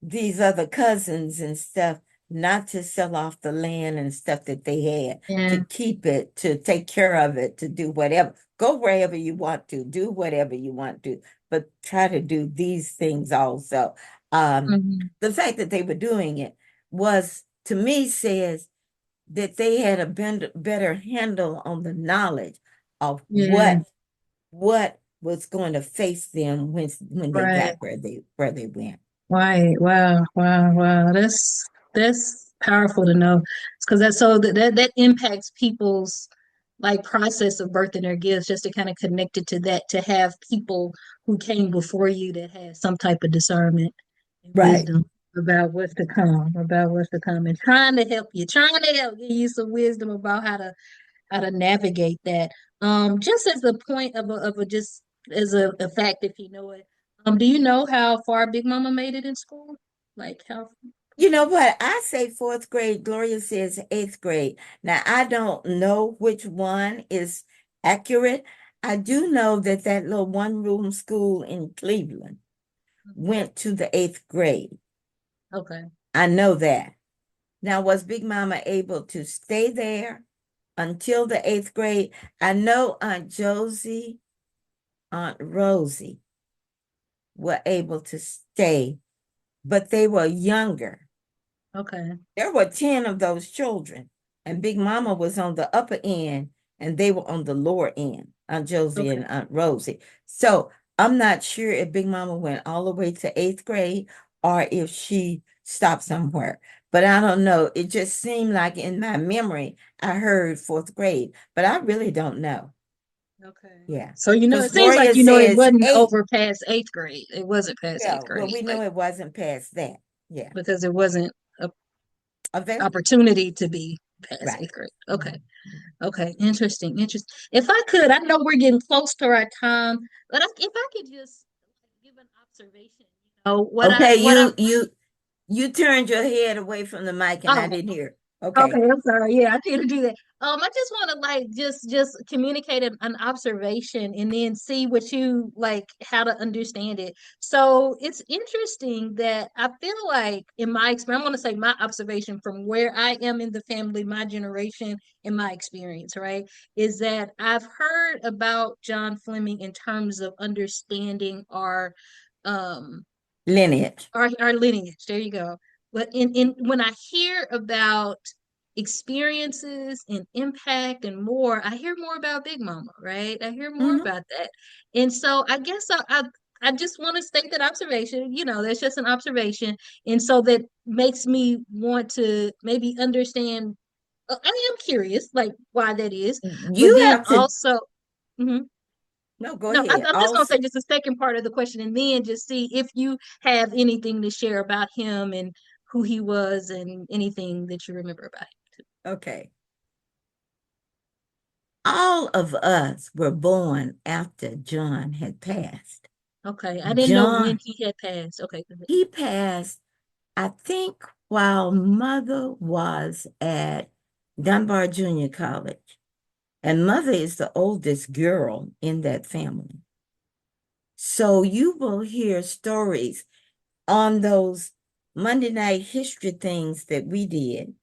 these other cousins and stuff not to sell off the land and stuff that they had, to yeah. keep it, to take care of it, to do whatever. Go wherever you want to, do whatever you want to, but try to do these things also. Mhm. The fact that they were doing it was, to me, says that they had a better handle on the knowledge of Yeah. what was going to face them when they Right. got where they went. Right. Wow. Wow. Wow. That's powerful to know. Because that's so that impacts people's like process of birthing their gifts, just to kind of connect it to that, to have people who came before you that had some type of discernment and Right. wisdom about what's to come, and trying to help give you some wisdom about how to navigate that. Just as a point of a just as a fact, if you know it. Do you know how far Big Mama made it in school? Like how? You know what? I say fourth grade. Gloria says eighth grade. Now, I don't know which one is accurate. I do know that that little one-room school in Cleveland went to the eighth grade. Okay. I know that. Now, was Big Mama able to stay there until the eighth grade? I know Aunt Josie, Aunt Rosie were able to stay, but they were younger. Okay. There were 10 of those children, and Big Mama was on the upper end, and they were on the lower end, Aunt Josie Okay. and Aunt Rosie. So I'm not sure if Big Mama went all the way to eighth grade or if she stopped somewhere. But I don't know. It just seemed like in my memory, I heard fourth grade, but I really don't know. Okay. Yeah. So Because it seems like Gloria it says wasn't eight. over past eighth grade. It wasn't past Yeah, eighth well, grade, we know like it wasn't past that. Yeah. because it wasn't a Available. opportunity to be past Right. eighth grade. Okay. Mhm. Okay. Interesting. Interesting. If I could, I know we're getting close to our time, but if I could just give an observation, Okay, what I you turned your head away from the mic and I oh, didn't hear. okay, Okay. I'm sorry. Yeah, I need to do that. I just want to like just communicate an observation and then see what you like how to understand it. So it's interesting that I feel like in my experience, I'm going to say my observation from where I am in the family, my generation, and my experience, right, is that I've heard about John Fleming in terms of understanding um Lineage. our lineage. There you go. But in when I hear about experiences and impact and more, I hear more about Big Mama, right? I hear more Hmm. about that. And so I guess I just want to state that observation. That's just an observation. And so that makes me want to maybe understand. I am curious, like why that is, but You then have to, also, mhm. no, go No, ahead. I'm just gonna Also, say just the second part of the question, and then just see if you have anything to share about him and who he was, and anything that you remember about him. okay. All of us were born after John had passed. Okay, I didn't know when John, he had passed. Okay, go ahead. he passed, I think, while mother was at Dunbar Junior College. And mother is the oldest girl in that family. So you will hear stories on those Monday night history things that we did.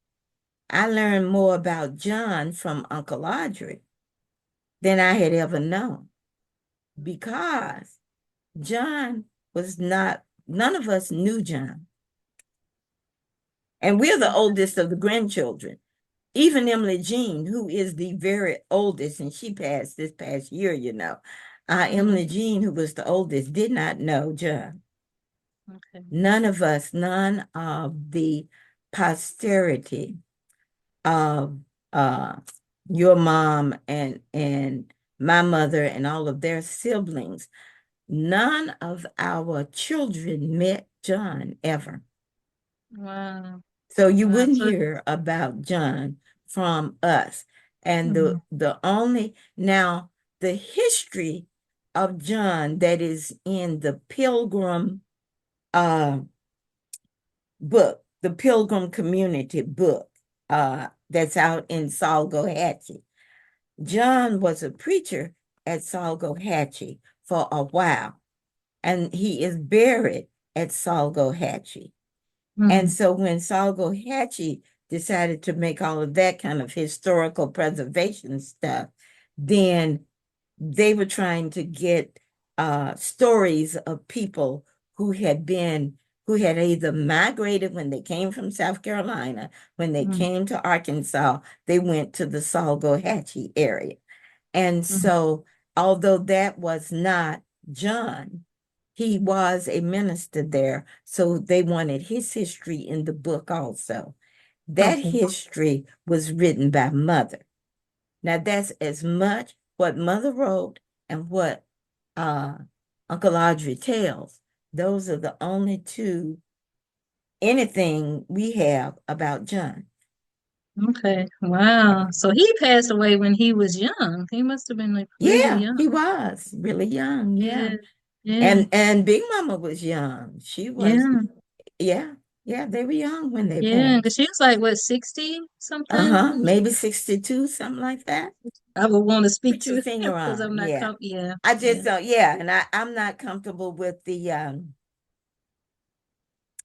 I learned more about John from Uncle Audrey than I had ever known because John was not, none of us knew John. And we're the oldest of the grandchildren. Even Emily Jean, who is the very oldest, and she passed this past year. Mhm. Emily Jean, who was the oldest, did not know John. Okay. None of us, none of the posterity of uh, your mom and my mother and all of their siblings, none of our children met John ever. Wow. So you Wow. wouldn't So hear about John from us. And Mhm. the only now the history of John that is in the Pilgrim uh book, the Pilgrim Community book, that's out in Salgohatchee. John was a preacher at Salgohatchee for a while, and he is buried at Salgohatchee. And Mhm. so when Salgohatchee decided to make all of that kind of historical preservation stuff, then they were trying to get stories of people who had been who had either migrated when they came from South Carolina, when they Mhm. came to Arkansas, they went to the Salgohatchee area. And Mhm. so, although that was not John, he was a minister there. So they wanted his history in the book also. That Okay. history was written by Mother. Now that's as much what Mother wrote and what uh, Uncle Audrey tells. Those are the only two anything we have about John. Okay. Wow. So he passed away when he was young. He must have been like really Yeah, young. he was really young. Yeah. Yeah. Yeah. And Big Mama was young. She was, Yeah. yeah, yeah, they were young when they Yeah. passed. Because she was like what, 60 something? Uh-huh, maybe 62, something like that. I would want to speak Put your to finger because on, I'm not yeah. yeah. I Yeah. just don't, yeah, and I'm not comfortable with the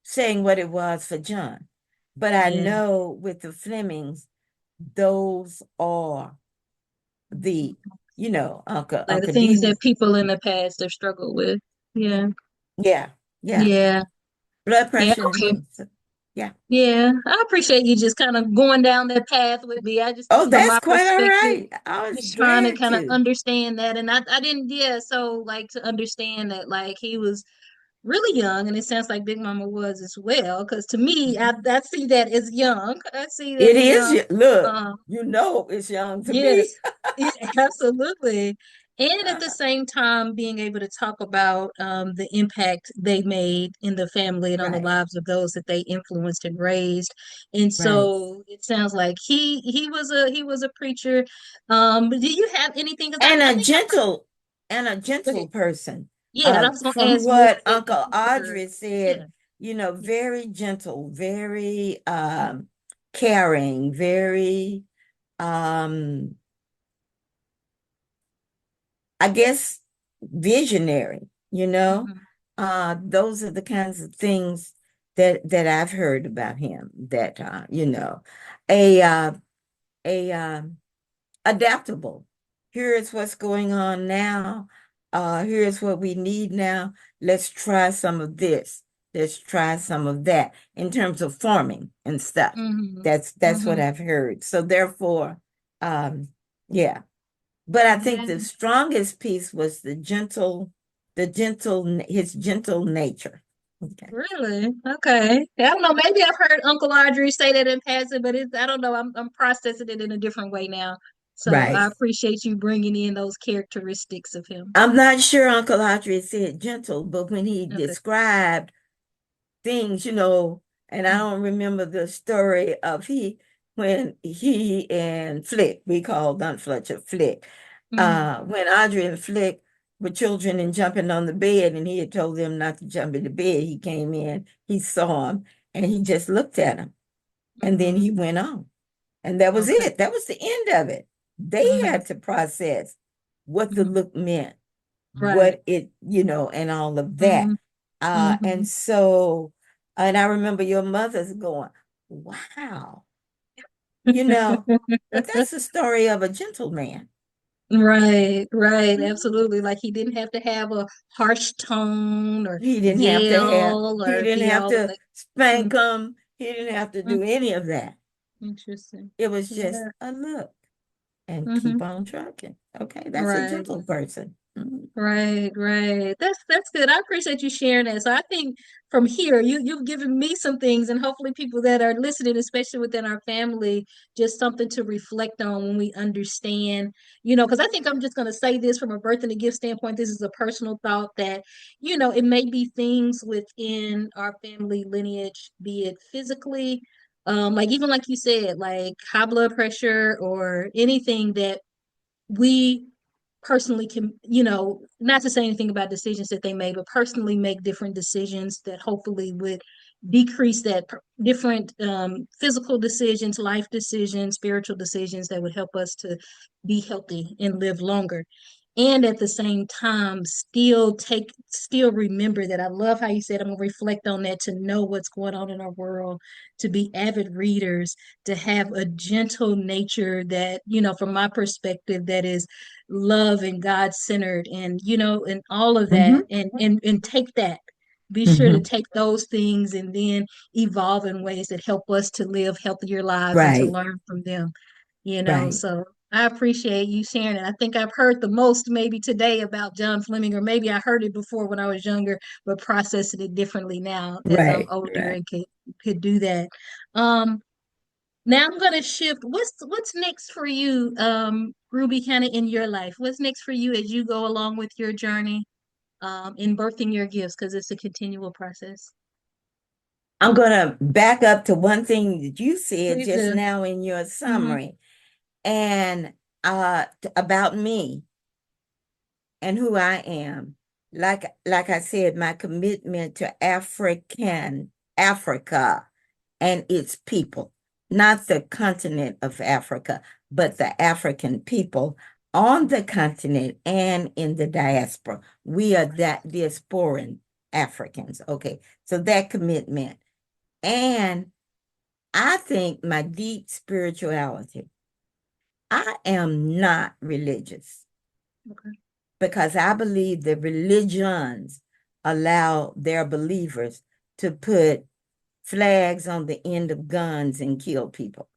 saying what it was for John. But I Yeah. know with the Flemings, those are the, Like the Uncle things D. that people in the past have struggled with. Yeah. Yeah, yeah. Yeah. Blood Yeah. pressure and Okay. things. So, yeah. Yeah. I appreciate you just kind of going down that path with me. I just, Oh, from that's my quite all perspective, right. I was just trying to glad kind of to. understand that. And I didn't, yeah. So like to understand that like he was really young, and it sounds like Big Mama was as well. Because to me, Mhm. I see that as young. I see that It as is, young. look, Um, it's young to me. Yes, yeah, absolutely. And at the Uh-huh. same time, being able to talk about the impact they made in the family and on the Right, lives of those that they influenced and raised. And right. so it sounds like he was a preacher. But do you have anything? Because And I a think I've heard. gentle and a Go ahead. gentle person. Yeah, and I was going to From ask what what if Uncle you heard. Audrey Yeah. said, very gentle, very caring, very um I guess visionary, you know. Hmm. Those are the kinds of things that I've heard about him that a a adaptable. Here is what's going on now. Here's what we need now. Let's try some of this. Let's try some of that in terms of farming and stuff. Hmm. That's what Hmm. I've heard. So therefore, yeah. But I think Yeah. the strongest piece was his gentle nature. Okay. Really? Okay. I don't know. Maybe I've heard Uncle Audrey say that in passing, but I don't know. I'm processing it in a different way now. So Right. I appreciate you bringing in those characteristics of him. I'm not sure Uncle Audrey said gentle, but when he Okay. described things, and I don't remember the story of when he and Flick, we called Aunt Fletcher Flick, Mm-hmm. when Audrey and Flick were children and jumping on the bed, and he had told them not to jump in the bed. He came in, he saw him, and he just looked at him, and then Mm-hmm. he went on. And that was Okay. it. That was the end of it. They Mm-hmm. had to process what the Mm-hmm. look meant, Right. what it, and all of that. Mm-hmm. And Mm-hmm. so, and I remember your mother's going, wow, you know, but that's the story of a gentleman. Right, right, Mhm. absolutely. Like he didn't have to have a harsh tone or He didn't have to have, yell he or didn't be have all to like, spank mm, him. He didn't have to mm, do any of that. interesting. It was just Yeah. a look and Hmm. keep on trucking. Okay, that's a Right. gentle person. Mhm. Right, right. That's good. I appreciate you sharing that. So I think from here, you've given me some things, and hopefully people that are listening, especially within our family, just something to reflect on when we understand, because I think I'm just going to say this from a birth and a gift standpoint. This is a personal thought that, it may be things within our family lineage, be it physically, like even like you said, like high blood pressure or anything that we personally can, not to say anything about decisions that they made, but personally make different decisions that hopefully would decrease that different physical decisions, life decisions, spiritual decisions that would help us to be healthy and live longer. And at the same time, still remember that I love how you said, I'm gonna reflect on that to know what's going on in our world, to be avid readers, to have a gentle nature that, from my perspective, that is love and God centered and and all of that Mm-hmm. and take that, be sure to Mm-hmm. take those things and then evolve in ways that help us to live healthier lives and to Right, learn from them. right. So I appreciate you sharing it. I think I've heard the most maybe today about John Fleming, or maybe I heard it before when I was younger, but processing it differently now as I'm Right, older right. and could do that. um now I'm gonna shift. What's next for you, Ruby, kind of in your life? What's next for you as you go along with your journey, in birthing your gifts? Because it's a continual process. I'm gonna back up to one thing that you said Please just do. now in your Mm-hmm. summary, and about me and who I am. Like I said, my commitment to Africa and its people, not the continent of Africa, but the African people on the continent and in the diaspora. We are that diasporan Africans. Okay. So that commitment. And I think my deep spirituality, I am not religious Okay. because I believe that religions allow their believers to put flags on the end of guns and kill people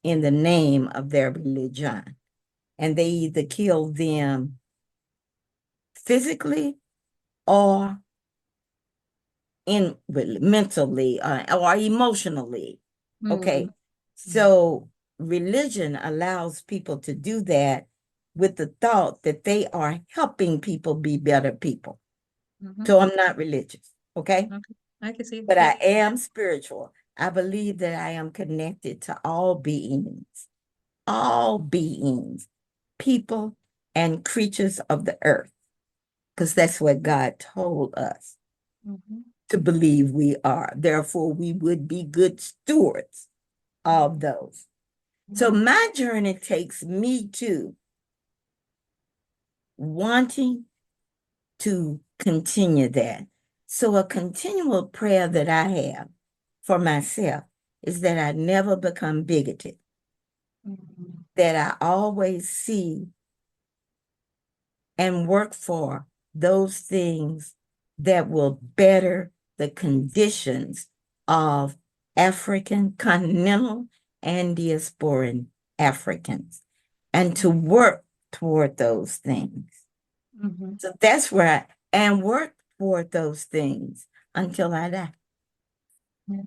in the name of their religion. And they either kill them physically or mentally or emotionally. Mm-hmm. Okay. So religion allows people to do that with the thought that they are helping people be better people. Mm-hmm. So I'm not religious. Okay. Okay. I can see it. But I Yep. am spiritual. I believe that I am connected to all beings, people and creatures of the earth, because that's what God told us Mm-hmm. to believe we are. Therefore, we would be good stewards of those. So Mm-hmm. my journey takes me to wanting to continue that. So a continual prayer that I have for myself is that I never become bigoted, Mm-hmm. that I always see and work for those things that will better the conditions of African, continental, and diasporan Africans, and to work toward those things. Mm-hmm. So that's where and work toward those things until I die. Yeah.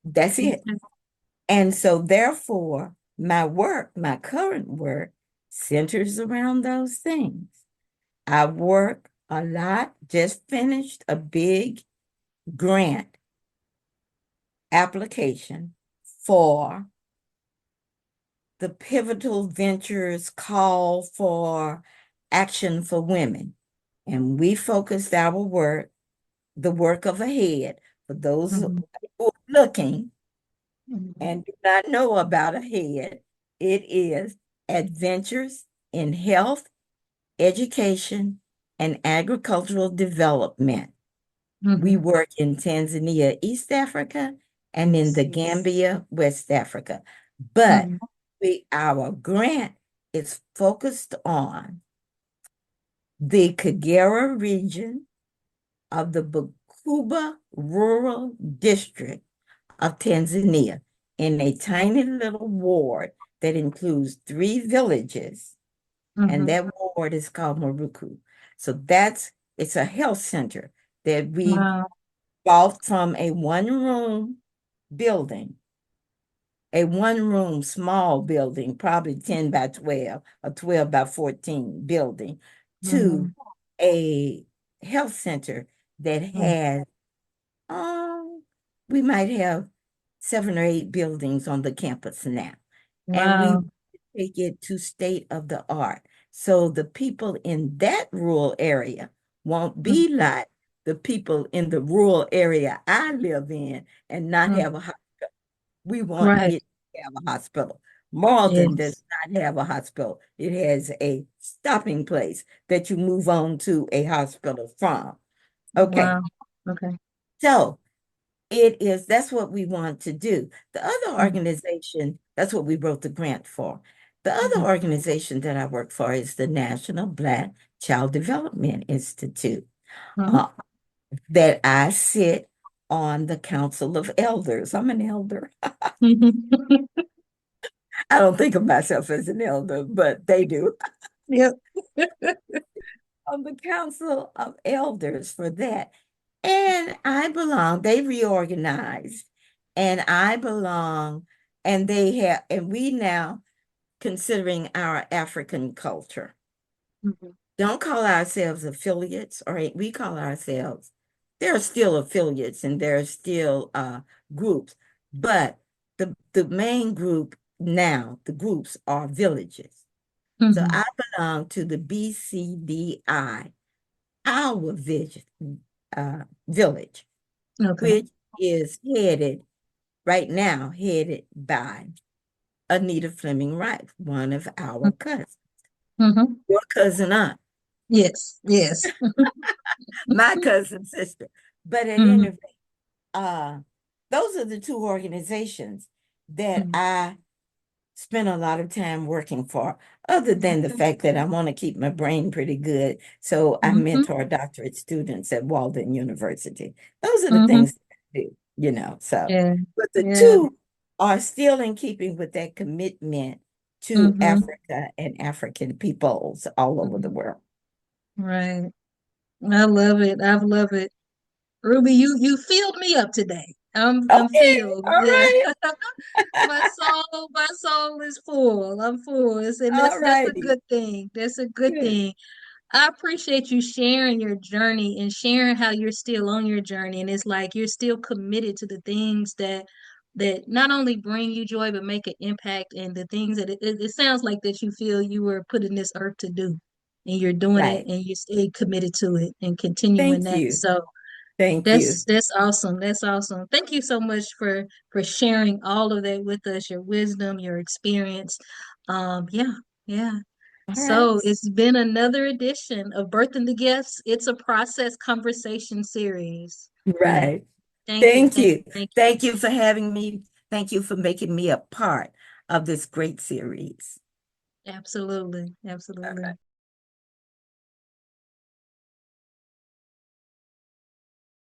That's Me it. too. And so therefore, my current work centers around those things. I work a lot, just finished a big grant application for the Pivotal Ventures call for action for women. And we focused our work, the work of a head, for those who Mm-hmm. are looking Mm-hmm. and do not know about a head. It is Adventures in Health, Education, and Agricultural Development. We Mm-hmm. work in Tanzania, East Africa, and in Yes. the Gambia, West Africa. But Mm-hmm. our grant is focused on the Kagera region of the Bukuba Rural District of Tanzania in a tiny little ward that includes 3 villages, and Mm-hmm. that ward is called Maruku. So it's a health center that we Wow. bought from a one-room building, a one-room small building, probably 10 by 12 or 12 by 14 building, Mm-hmm. to a health center that Mm-hmm. has, um, we might have 7 or 8 buildings on the campus now. And we Wow. take it to state of the art. So the people in that rural area won't Mm, be like the people in the rural area I live in and not mm. have a hospital. We want Right. it to have a hospital. Malden Yes. does not have a hospital. It has a stopping place that you move on to a hospital from. Okay. Wow. Okay. So that's what we want to do. The other Mm, organization, that's what we wrote the grant for. The other mhm, organization that I work for is the National Black Child Development Institute, mhm. uh, that I sit on the Council of Elders. I'm an elder. I don't think of myself as an elder, but they do. Yep. On the Council of Elders for that. And I belong, they reorganized, and I belong, and we now, considering our African culture, Mhm, don't call ourselves affiliates, or we call ourselves, there are still affiliates and there are still groups, but the main group now, the groups are villages. So mhm. I belong to the BCDI, our village, Okay. which is headed by Anita Fleming Wright, one of our cousins, Mm-hmm. your cousin aunt, Yes. Yes. my cousin sister. But at any Mhm, rate, uh, those are the two organizations that mhm. I spend a lot of time working for, other than the fact that I want to keep my brain pretty good. So I Mhm, mentor doctorate students at Walden University. Those are the mhm. things that I do, so. Yeah. But the Yeah. two are still in keeping with that commitment to Mhm, Africa and African peoples all over the mhm. world. Right. I love it. I love it. Ruby, you filled me up today. I'm Okay, filled. all Yeah. right, My soul is full. I'm full. And all that's a righty. good thing. That's a good Good. thing. I appreciate you sharing your journey and sharing how you're still on your journey. And it's like you're still committed to the things that not only bring you joy but make an impact, and the things that it sounds like that you feel you were put in this earth to do. And you're doing it Right. and you stay committed to it and continuing Thank that. you. So Thank you. that's awesome. That's awesome. Thank you so much for sharing all of that with us, your wisdom, your experience. Yeah, yeah. All right. So it's been another edition of Birthing the Gifts. It's a process conversation series. Right. Thank you, Thank thank you. you, thank you. Thank you for having me. Thank you for making me a part of this great series. Absolutely, All right. absolutely.